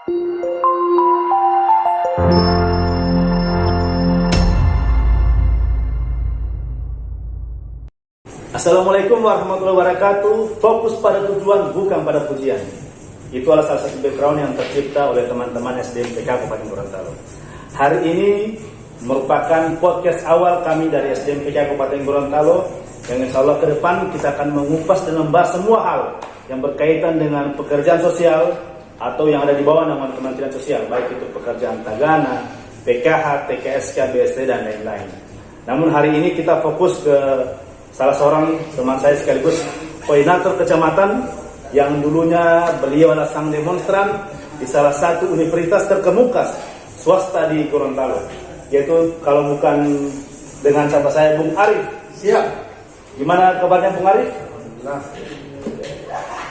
Assalamualaikum warahmatullahi wabarakatuh. Fokus pada tujuan, bukan pada pujian. Itu adalah salah satu background yang tercipta oleh teman-teman SDMPK Kabupaten Gorontalo. Hari ini merupakan podcast awal kami dari SDMPK Kabupaten Gorontalo, yang insya Allah ke depan kita akan mengupas dan membahas semua hal yang berkaitan dengan pekerjaan sosial atau yang ada di bawah naungan Kementerian Sosial, baik itu pekerjaan tagana, PKH, TKSK, BSD, dan lain-lain. Namun hari ini kita fokus ke salah seorang teman saya sekaligus koordinator kecamatan yang dulunya beliau adalah sang demonstran di salah satu universitas terkemuka swasta di Gorontalo, yaitu kalau bukan dengan sahabat saya Bung Arif. Siap. Gimana kabarnya Bung Arif? Alhamdulillah.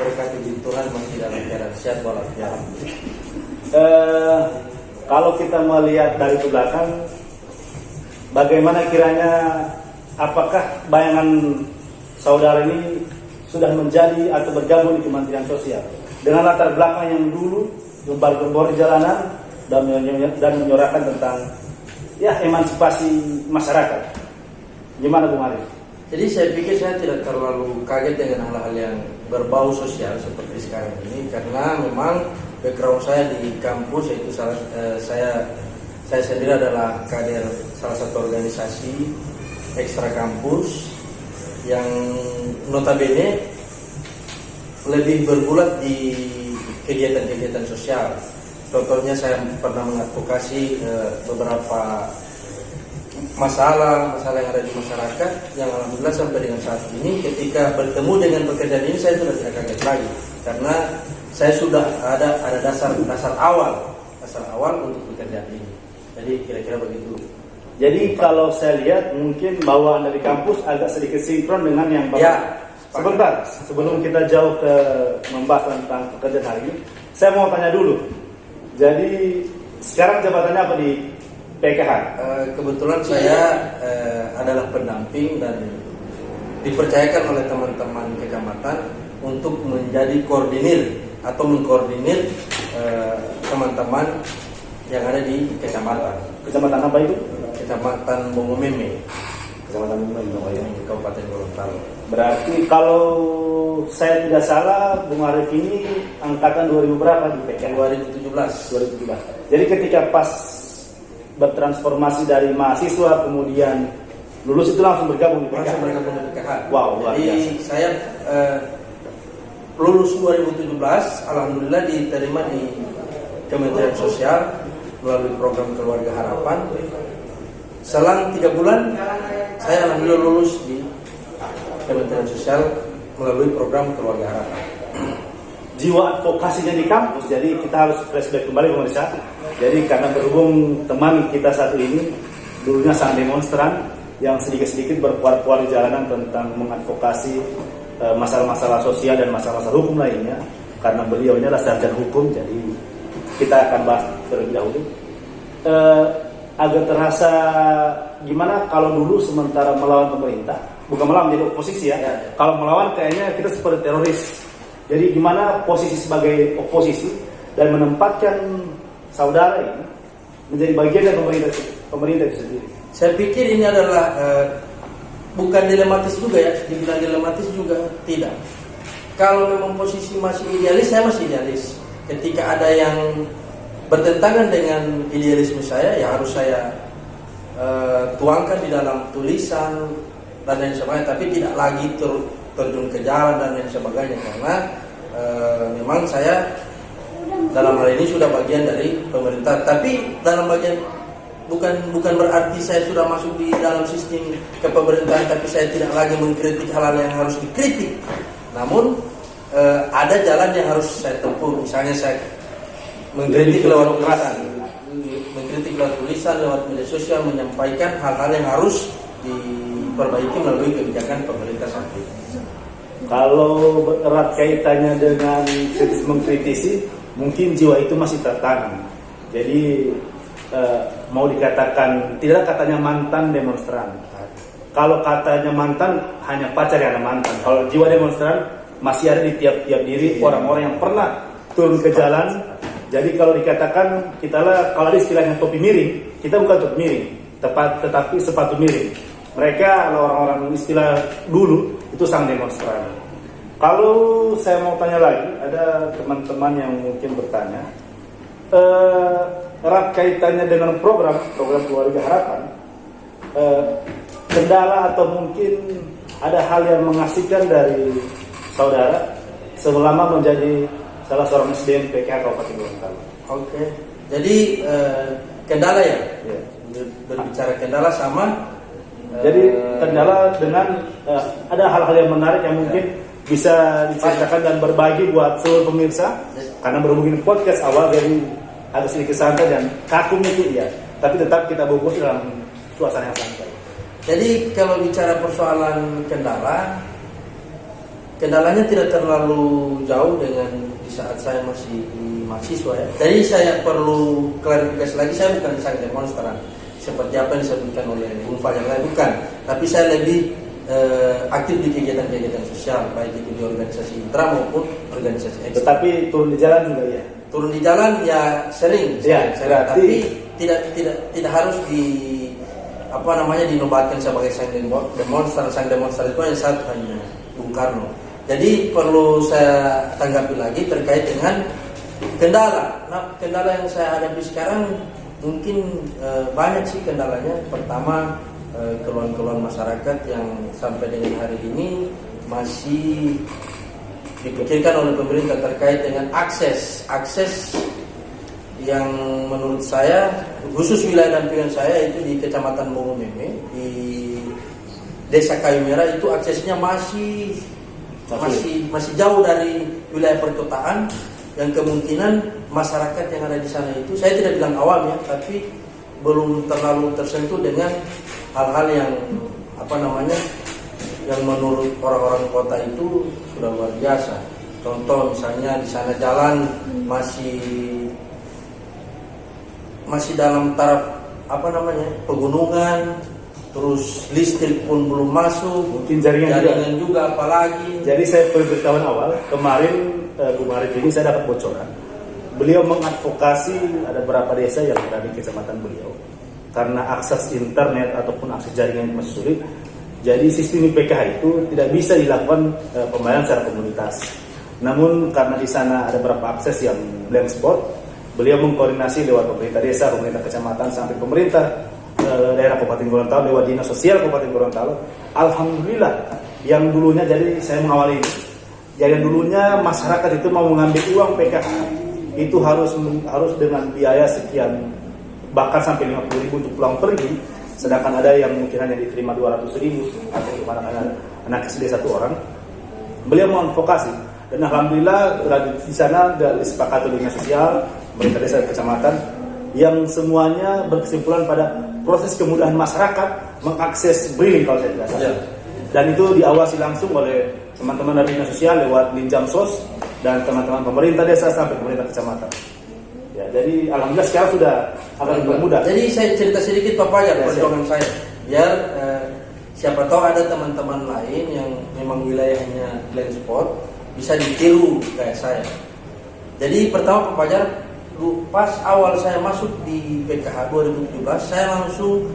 Berkat izin Tuhan masih dalam keadaan sehat walafiat. Kalau kita melihat dari ke belakang, bagaimana kiranya, apakah bayangan saudara ini sudah menjadi atau bergabung di Kementerian Sosial dengan latar belakang yang dulu gembar-gembor di jalanan dan menyuarakan tentang emansipasi masyarakat? Gimana Bung Arif? Jadi saya pikir saya tidak terlalu kaget dengan hal-hal yang berbau sosial seperti sekarang ini, karena memang background saya di kampus, yaitu saya sendiri adalah kader salah satu organisasi ekstra kampus yang notabene lebih bergulat di kegiatan-kegiatan sosial. Contohnya saya pernah mengadvokasi beberapa masalah yang ada di masyarakat, yang alhamdulillah sampai dengan saat ini ketika bertemu dengan pekerjaan ini saya sudah tidak kaget lagi, karena saya sudah ada dasar awal untuk pekerjaan ini. Jadi kira-kira begitu. Jadi kalau saya lihat mungkin bawaan dari kampus agak sedikit sinkron dengan yang Bapak. Ya, sebentar, sebelum kita jauh ke membahas tentang pekerjaan hari ini, saya mau tanya dulu. Jadi sekarang jabatannya apa di PKH? Kebetulan saya adalah pendamping dan dipercayakan oleh teman-teman kecamatan untuk menjadi koordinir atau mengkoordinir teman-teman yang ada di kecamatan. Kecamatan apa itu? Kecamatan Bongomeme. Kecamatan Bongomeme, Kabupaten Gorontalo. Berarti kalau saya tidak salah, Bung Arif ini angkatan 2000 berapa di PKH? 2017. Jadi ketika pas bertransformasi dari mahasiswa kemudian lulus itu langsung bergabung di PKH? Langsung bergabung di PKH. Wow, luar biasa. Jadi saya lulus 2017, alhamdulillah diterima di Kementerian Sosial melalui program Keluarga Harapan. Selang 3 bulan saya alhamdulillah lulus di Kementerian Sosial melalui program Keluarga Harapan. Jiwa advokasinya di kampus, jadi kita harus flashback kembali pemirsa. Jadi karena berhubung teman kita satu ini dulunya sang demonstran yang sedikit-sedikit berpuar-puar di jalanan tentang mengadvokasi masalah-masalah sosial dan masalah-masalah hukum lainnya. Karena beliau ini adalah sarjana hukum, jadi kita akan bahas terlebih dahulu. Agak terasa gimana kalau dulu sementara melawan pemerintah, bukan melawan jadi oposisi ya. Kalau melawan kayaknya kita seperti teroris. Jadi gimana posisi sebagai oposisi dan menempatkan saudara ini menjadi bagian dari pemerintah itu sendiri? Saya pikir ini adalah bukan dilematis juga ya, dibilang dilematis juga tidak. Kalau memang posisi masih idealis, saya masih idealis. Ketika ada yang bertentangan dengan idealisme saya, ya harus saya tuangkan di dalam tulisan dan lain sebagainya, tapi tidak lagi terjun ke jalan dan lain sebagainya, karena memang saya dalam hal ini sudah bagian dari pemerintah. Tapi dalam bagian bukan berarti saya sudah masuk di dalam sistem kepemerintahan, tapi saya tidak lagi mengkritik hal-hal yang harus dikritik. Namun ada jalan yang harus saya tempuh. Misalnya saya mengkritik lewat tulisan, lewat media sosial, menyampaikan hal-hal yang harus diperbaiki melalui kebijakan pemerintah saat ini. Kalau erat kaitannya dengan kritis mengkritisi, mungkin jiwa itu masih tertanam. Jadi mau dikatakan, tidak katanya mantan demonstran. Kalau katanya mantan, hanya pacar yang ada mantan. Kalau jiwa demonstran masih ada di tiap-tiap diri orang-orang yang pernah turun ke jalan Jadi kalau dikatakan kita lah, kalau ada istilahnya topi miring, kita bukan topi miring, tetapi sepatu miring. Mereka orang-orang istilah dulu itu sang demonstran. Kalau saya mau tanya lagi, ada teman-teman yang mungkin bertanya, erat kaitannya dengan program Keluarga Harapan, kendala atau mungkin ada hal yang mengasihkan dari saudara selama menjadi salah seorang SDM PKH Kabupaten Gorontalo. Oke. Jadi kendala ya? Berbicara kendala sama. Jadi kendala dengan ada hal-hal yang menarik yang mungkin bisa diceritakan dan berbagi buat seluruh pemirsa. Karena berhubung ini podcast awal jadi agak sedikit santai dan kaku itu iya. Tapi tetap kita bungkus dalam suasana yang santai. Jadi kalau bicara persoalan kendalanya tidak terlalu jauh dengan di saat saya masih mahasiswa ya. Jadi saya perlu klarifikasi lagi, saya bukan sang demonstran seperti apa yang disebutkan oleh Bung Fajar, bukan. Tapi saya lebih aktif di kegiatan-kegiatan sosial, baik itu di organisasi intra maupun organisasi eksternal. Tetapi turun di jalan juga ya. Turun di jalan ya sering, tapi tidak harus dinobatkan sebagai sang demonstran. Sang demonstran itu yang satu hanya Bung Karno. Jadi perlu saya tanggapi lagi terkait dengan kendala. Nah, kendala yang saya hadapi sekarang mungkin banyak sih kendalanya. Pertama, keluhan-keluhan masyarakat yang sampai dengan hari ini masih dipikirkan oleh pemerintah terkait dengan akses yang menurut saya, khusus wilayah dampingan saya itu di Kecamatan Bongomeme, di Desa Kayu Merah, itu aksesnya masih jauh dari wilayah perkotaan, yang kemungkinan masyarakat yang ada di sana itu, saya tidak bilang awam ya, tapi belum terlalu tersentuh dengan hal-hal yang yang menurut orang-orang kota itu sudah luar biasa. Contoh misalnya di sana jalan masih dalam taraf pegunungan, terus listrik pun belum masuk, mungkin jaringan juga apalagi. Jadi saya beritahuan awal kemarin ini saya dapat bocoran. Beliau mengadvokasi ada beberapa desa yang ada di kecamatan beliau karena akses internet ataupun akses jaringan masih sulit. Jadi sistem PKH itu tidak bisa dilakukan pembayaran secara komunitas. Namun karena di sana ada beberapa akses yang blank spot, beliau mengkoordinasi lewat pemerintah desa, pemerintah kecamatan sampai pemerintah daerah Kabupaten Gorontalo, lewat Dinas Sosial Kabupaten Gorontalo. Alhamdulillah yang dulunya, jadi saya mengawali ini. Jadi dulunya masyarakat itu mau mengambil uang PKH itu harus dengan biaya sekian, bahkan sampai 50.000 untuk pulang pergi. Sedangkan ada yang mungkin hanya diterima 200.000 atau anak SD satu orang. Beliau mengadvokasi dan alhamdulillah di sana disepakati oleh dinas sosial, pemerintah desa, kecamatan, yang semuanya berkesimpulan pada proses kemudahan masyarakat mengakses BRIN kalau saya tidak salah. Dan itu diawasi langsung oleh teman-teman dari dinas sosial lewat Linjam Sos dan teman-teman pemerintah desa sampai pemerintah kecamatan. Ya, jadi alhamdulillah sekarang sudah agak mudah. Jadi saya cerita sedikit Pak Fajar perjuangan saya, biar siapa tahu ada teman-teman lain yang memang wilayahnya blank spot bisa ditiru kayak saya. Jadi pertama Pak Fajar, pas awal saya masuk di PKH 2017, saya langsung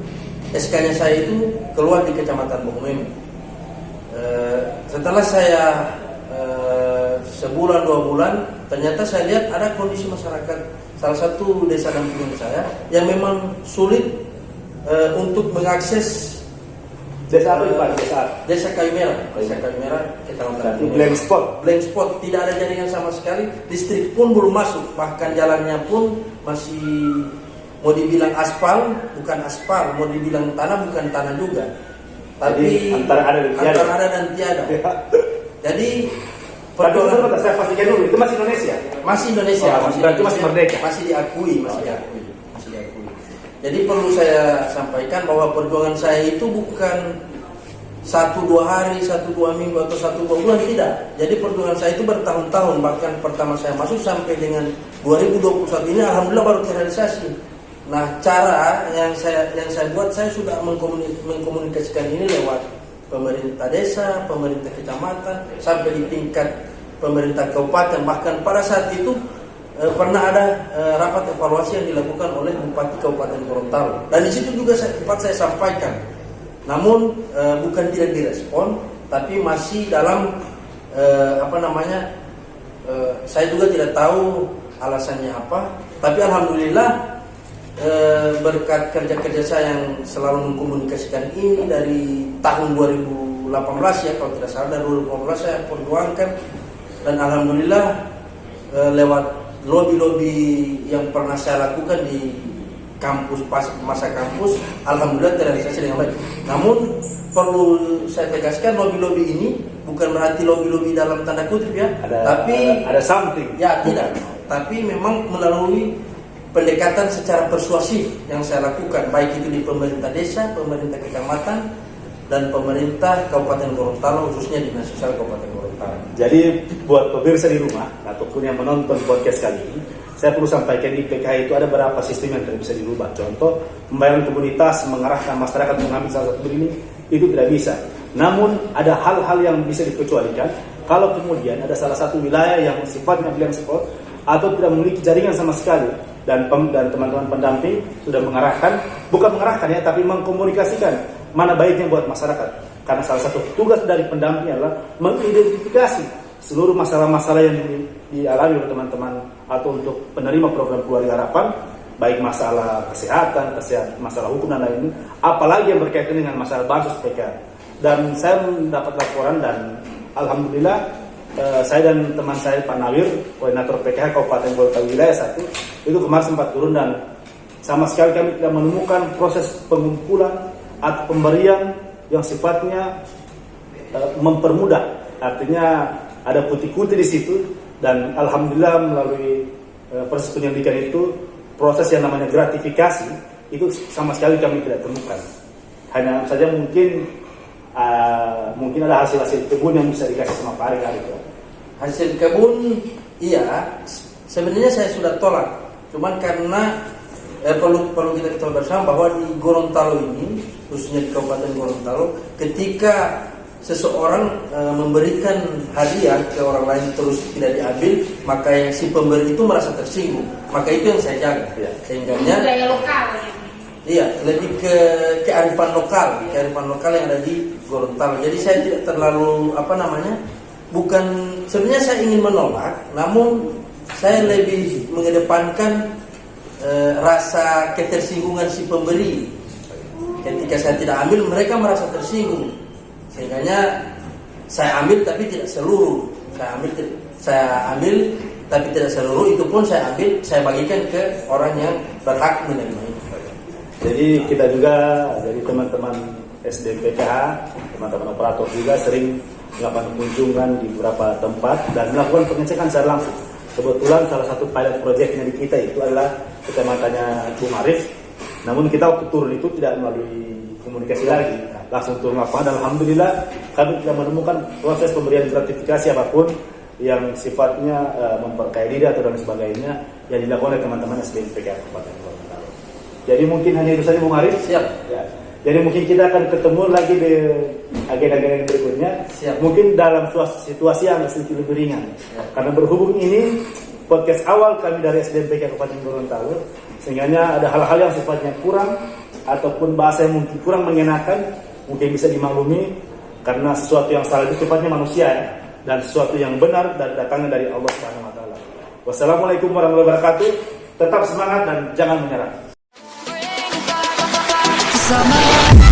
SK-nya saya itu keluar di Kecamatan Bongomeme. Setelah saya sebulan 2 bulan, ternyata saya lihat ada kondisi masyarakat salah satu desa dampingan saya yang memang sulit untuk mengakses. Desa apa itu Pak? Desa Kayu Merah. Desa Kayu Merah, Kecamatan blank spot, tidak ada jaringan sama sekali, listrik pun belum masuk, bahkan jalannya pun masih mau dibilang aspal, bukan aspal, mau dibilang tanah, bukan tanah juga. Tapi antara ada dan tiada. Jadi perjuangan saya pastikan dulu itu masih Indonesia. Masih Indonesia, berarti masih merdeka. Masih diakui. Jadi perlu saya sampaikan bahwa perjuangan saya itu bukan 1-2 hari, 1-2 minggu atau 1-2 bulan, tidak. Jadi perjuangan saya itu bertahun-tahun, bahkan pertama saya masuk sampai dengan 2021 ini alhamdulillah baru terrealisasi. Nah, cara yang saya buat, saya sudah mengkomunikasikan ini lewat pemerintah desa, pemerintah kecamatan, sampai di tingkat pemerintah kabupaten. Bahkan pada saat itu pernah ada rapat evaluasi yang dilakukan oleh Bupati Kabupaten Gorontalo, dan di situ juga sempat saya sampaikan, namun bukan tidak direspon, tapi masih dalam saya juga tidak tahu alasannya apa. Tapi alhamdulillah berkat kerja-kerja saya yang selalu mengkomunikasikan ini dari tahun 2018 ya, kalau tidak salah dari 2018 saya perjuangkan, dan alhamdulillah lewat lobby-lobby yang pernah saya lakukan di kampus pas masa kampus, alhamdulillah terrealisasi dengan baik. Namun perlu saya tegaskan, lobby-lobby ini bukan berarti lobby-lobby dalam tanda kutip ya, ada something ya, tidak, tapi memang melalui pendekatan secara persuasif yang saya lakukan, baik itu di pemerintah desa, pemerintah kecamatan, dan pemerintah Kabupaten Gorontalo, khususnya Dinas Sosial Kabupaten Gorontalo. Jadi buat pemirsa di rumah ataupun yang menonton podcast kali ini, saya perlu sampaikan di PKH itu ada beberapa sistem yang tidak bisa dirubah. Contoh, pembayaran komunitas mengarahkan masyarakat mengambil salah satu ini, itu tidak bisa. Namun ada hal-hal yang bisa dikecualikan kalau kemudian ada salah satu wilayah yang sifatnya blank spot atau tidak memiliki jaringan sama sekali, dan teman-teman pendamping sudah bukan mengarahkan ya, tapi mengkomunikasikan mana baiknya buat masyarakat. Karena salah satu tugas dari pendamping adalah mengidentifikasi seluruh masalah-masalah yang dialami oleh teman-teman atau untuk penerima program Keluarga Harapan, baik masalah kesehatan, masalah hukum dan lain-lain, apalagi yang berkaitan dengan masalah bansos PKH. Dan saya mendapat laporan, dan alhamdulillah saya dan teman saya Pak Nawir, koordinator PKH Kabupaten Gorontalo Wilayah 1, itu kemarin sempat turun, dan sama sekali kami tidak menemukan proses pengumpulan atau pemberian yang sifatnya mempermudah. Artinya ada putih-putih di situ, dan alhamdulillah melalui proses penyelidikan itu, proses yang namanya gratifikasi itu sama sekali kami tidak temukan. Hanya saja mungkin ada hasil-hasil kebun yang bisa dikasih sama Pak Ari itu. Hasil kebun, iya, sebenarnya saya sudah tolak. Cuman karena perlu kita ketahui bersama bahwa di Gorontalo ini, khususnya di Kabupaten Gorontalo, ketika seseorang memberikan hadiah ke orang lain terus tidak diambil, maka yang si pemberi itu merasa tersinggung. Maka itu yang saya jaga. Ya. Sehingganya budaya lokal. Iya, lebih ke kearifan lokal yang ada di Gorontalo. Jadi saya tidak terlalu sebenarnya saya ingin menolak, namun saya lebih mengedepankan rasa ketersinggungan si pemberi. Ketika saya tidak ambil, mereka merasa tersinggung. Sehingganya saya ambil tapi tidak seluruh. Saya ambil tapi tidak seluruh, itu pun saya ambil, saya bagikan ke orang yang berhak menerima itu. Jadi kita juga dari teman-teman SDPKH, teman-teman operator juga sering melakukan kunjungan di beberapa tempat dan melakukan pengecekan secara langsung. Kebetulan salah satu pilot projectnya di kita itu adalah kecamatannya Bung Arif. Namun kita waktu turun itu tidak melalui komunikasi lagi, langsung turun lapangan. Dan alhamdulillah kami tidak menemukan proses pemberian gratifikasi apapun yang sifatnya memperkaya diri atau dan sebagainya yang dilakukan oleh teman-teman SDPKH Kabupaten Gorontalo. Jadi mungkin hanya itu saja Bung Arif. Siap. Ya. Jadi mungkin kita akan ketemu lagi di agenda-agenda berikutnya. Siap. Mungkin dalam situasi yang sedikit lebih ringan. Ya. Karena berhubung ini podcast awal kami dari SDPKH Kabupaten Gorontalo, sehingga ada hal-hal yang sifatnya kurang ataupun bahasa yang mungkin kurang mengenakan, mungkin bisa dimaklumi karena sesuatu yang salah itu sifatnya manusia ya, dan sesuatu yang benar dan datangnya dari Allah Subhanahu wa taala. Wassalamualaikum warahmatullahi wabarakatuh. Tetap semangat dan jangan menyerah. Summer